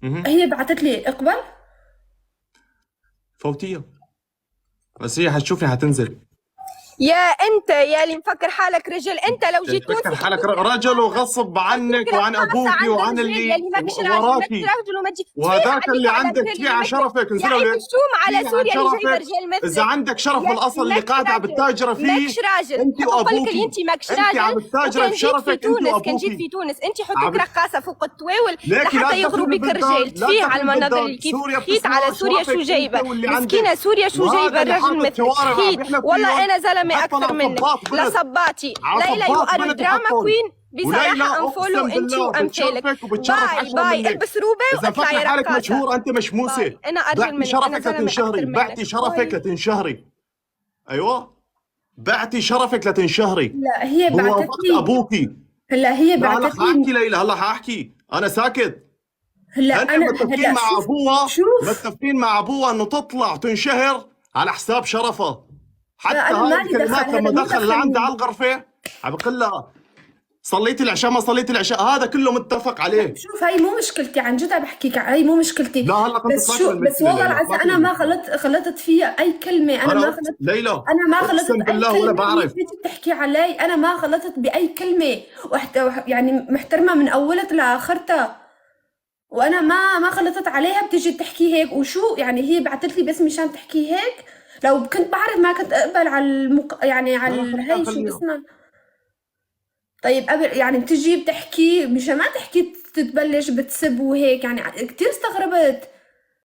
مهم. هي بعتت لي اقبل. فوتيه، بس هي هتشوفني هتنزل. يا انت يا اللي مفكر حالك رجل، انت لو جيت فكر تونسي حالك الفكره رجل وغصب عنك الفكره وعن خاصه ابوكي عند وعن الرجال اللي يلي ماكش راجل، ماكش وراكي، راجل وما تجي تفيح وهذاك عليك اللي على عندك الرجال فيه اللي على مثلك. شرفك يا انزلوا عيب لك. الشوم على فيه عن سوريا اللي جايبه شرفك. رجال اذا مثلك. عندك شرف يا بالاصل اللي ماكش قاعده عم راجل، بتتاجر ماكش فيه، راجل، انت نحب نقول لك اللي وابوكي. انت ماكش انت راجل. عم تتاجري وكان جيت في بشرفك انت تونس، كان جيت وابوكي. في تونس انت عم حطوك رقاصه فوق الطويول ليكي لا لحتى يغروا تدخلي بك رجال، بالبلدان، لا تفيح على تدخلي المناظر اللي بالبلدان. كيف سوريا حكيت على بتسوى سوريا شو شرفك انت جايبه. واللي مسكينه عندك. سوريا شو وهذا جايبه اللي الرجل حاطط مثلك شوارع عم حكيت. يحلب والله فيهم انا زلمه وحطهم اكثر على منك. صباط بنت، لصباتي على ليلى يو صباط ار بنت دراما وحطهم. كوين. وليلى بصراحه انفولو اقسم انتي بالله وامثالك. بتشرفك وبتشرف باي اكثر باي، منك. البس روبي اذا واطلع مفكره يا حالك رقاصه. مشهور انت مشموسه. باي، انا ارجل بعتي منك، انا شرفك زلمه لتنشهري، اكثر بعتي منك. شرفك باي. لتنشهري. ايوه، بعتي شرفك لتنشهري لا هي بعتت بموافقه لي. ابوكي. هلا هي لا هلا بعتت حاحكي لي. ليلى، هلا حاحكي انا ساكت. هلا هن انا متفقين هلا مع شوف. ابوها، شوف. متفقين مع ابوها انه تطلع تنشهر على حساب شرفها. لا حتى انا هاي مالي دخل، الكلمات لما هذا مو دخل لعندها على دخلني. الغرفه عم بقول لها صليتي العشاء ما صليتي العشاء، هذا كله متفق لا عليه. شوف، هي مو مشكلتي، عن جد عم بحكيك، هي مو مشكلتي. لا هلا كنت بس طلعتي من شو، بس المشكله والله ليلى، العظيم طلعتي من انا ما المشكله. غلطت فيها اي كلمه، انا ما غلطت. ليلى انا ما غلطت اقسم باي بالله ولا كلمه، هي بعرف. بتيجي بتحكي علي، انا ما غلطت باي كلمه. يعني محترمه من اولها لاخرتها، وانا ما غلطت عليها. بتيجي تحكي هيك وشو يعني، هي بعثت لي بس مشان تحكي هيك. لو كنت بعرف ما كنت اقبل على يعني على لا خليها هي شو خليها. اسمها. طيب قبل يعني بتجي بتحكي مشان ما تحكي تتبلش بتسب وهيك، يعني كتير استغربت.